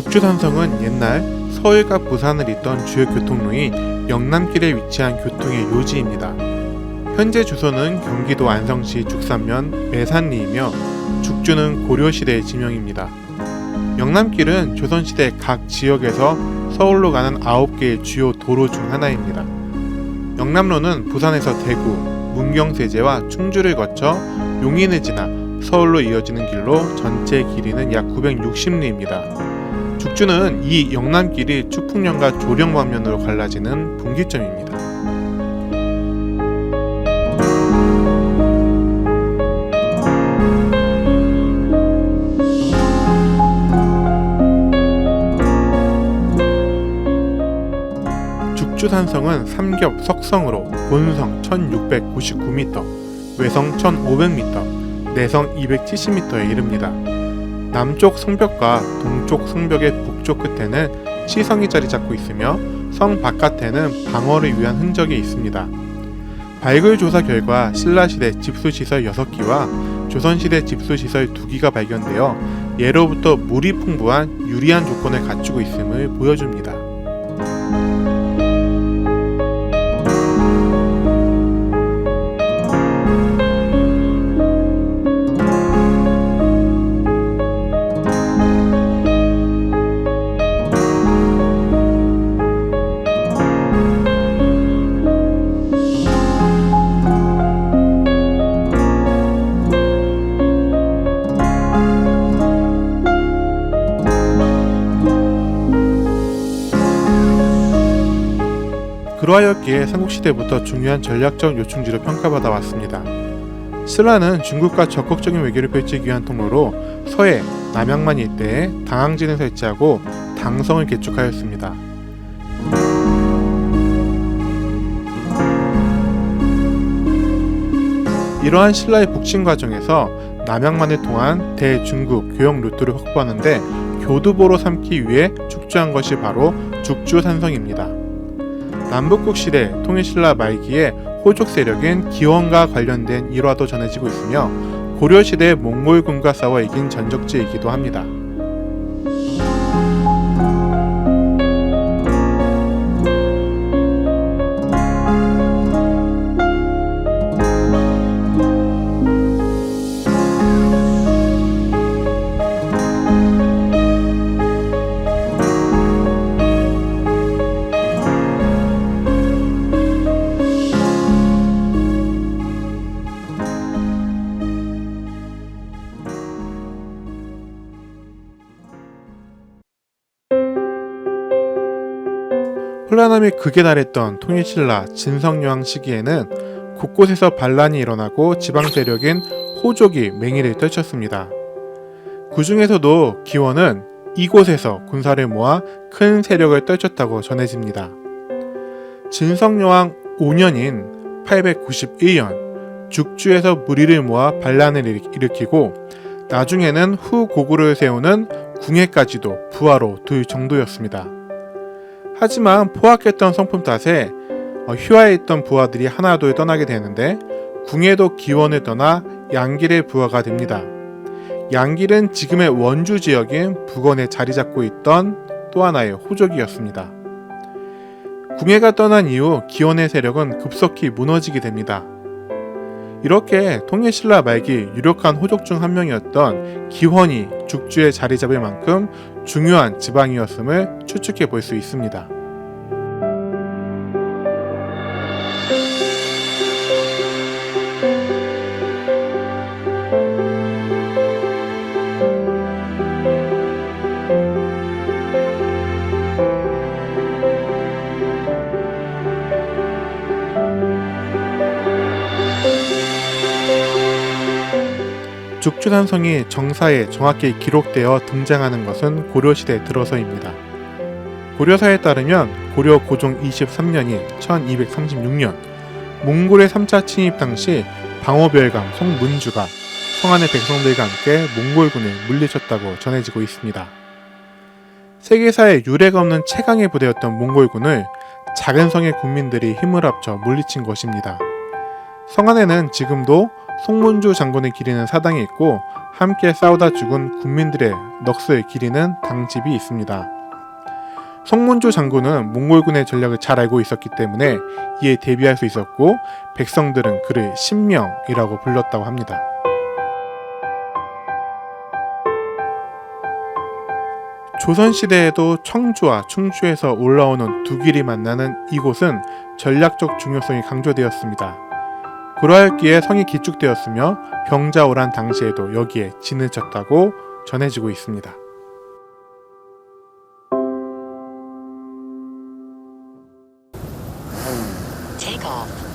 죽주산성은 옛날 서울과 부산을 잇던 주요 교통로인 영남길에 위치한 교통의 요지입니다. 현재 주소는 경기도 안성시 죽산면 매산리이며 죽주는 고려시대의 지명입니다. 영남길은 조선시대 각 지역에서 서울로 가는 9개의 주요 도로 중 하나입니다. 영남로는 부산에서 대구, 문경세제와 충주를 거쳐 용인을 지나 서울로 이어지는 길로 전체 길이는 약 960리입니다. 죽주는 이 영남길이 축풍령과 조령 방면으로 갈라지는 분기점입니다. 죽주산성은 삼겹 석성으로 본성 1699m, 외성 1500m, 내성 270m에 이릅니다. 남쪽 성벽과 동쪽 성벽의 북쪽 끝에는 시성이 자리 잡고 있으며 성 바깥에는 방어를 위한 흔적이 있습니다. 발굴 조사 결과 신라시대 집수시설 6기와 조선시대 집수시설 2기가 발견되어 예로부터 물이 풍부한 유리한 조건을 갖추고 있음을 보여줍니다. 그러하였기에 삼국시대부터 중요한 전략적 요충지로 평가받아 왔습니다. 신라는 중국과 적극적인 외교를 펼치기 위한 통로로 서해, 남양만 일대에 당항진을 설치하고 당성을 개축하였습니다. 이러한 신라의 북침 과정에서 남양만을 통한 대중국 교역 루트를 확보하는데 교두보로 삼기 위해 축주한 것이 바로 죽주산성입니다. 남북국 시대 통일신라 말기에 호족 세력인 기원과 관련된 일화도 전해지고 있으며 고려시대 몽골군과 싸워 이긴 전적지이기도 합니다. 혼란함이 극에 달했던 통일신라 진성여왕 시기에는 곳곳에서 반란이 일어나고 지방 세력인 호족이 맹위를 떨쳤습니다. 그 중에서도 기원은 이곳에서 군사를 모아 큰 세력을 떨쳤다고 전해집니다. 진성여왕 5년인 891년 죽주에서 무리를 모아 반란을 일으키고 나중에는 후고구려를 세우는 궁예까지도 부하로 둘 정도였습니다. 하지만 포악했던 성품 탓에 휘하에 있던 부하들이 하나둘 떠나게 되는데 궁예도 기원을 떠나 양길의 부하가 됩니다. 양길은 지금의 원주 지역인 북원에 자리 잡고 있던 또 하나의 호족이었습니다. 궁예가 떠난 이후 기원의 세력은 급속히 무너지게 됩니다. 이렇게 통일신라 말기 유력한 호족 중 한 명이었던 기원이 죽주에 자리 잡을 만큼 중요한 지방이었음을 추측해 볼 수 있습니다. 죽주산성이 정사에 정확히 기록되어 등장하는 것은 고려시대 들어서입니다. 고려사에 따르면 고려 고종 23년인 1236년 몽골의 3차 침입 당시 방어별강 송문주가 성안의 백성들과 함께 몽골군을 물리쳤다고 전해지고 있습니다. 세계사에 유례가 없는 최강의 부대였던 몽골군을 작은 성의 군민들이 힘을 합쳐 물리친 것입니다. 성안에는 지금도 송문조 장군의 길이는 사당이 있고 함께 싸우다 죽은 군민들의 넋을 기리는 당집이 있습니다. 송문조 장군은 몽골군의 전략을 잘 알고 있었기 때문에 이에 대비할 수 있었고 백성들은 그를 신명이라고 불렀다고 합니다. 조선시대에도 청주와 충주에서 올라오는 두 길이 만나는 이곳은 전략적 중요성이 강조되었습니다. 그러하였기에 성이 기축되었으며 병자호란 당시에도 여기에 진을 쳤다고 전해지고 있습니다. Take off.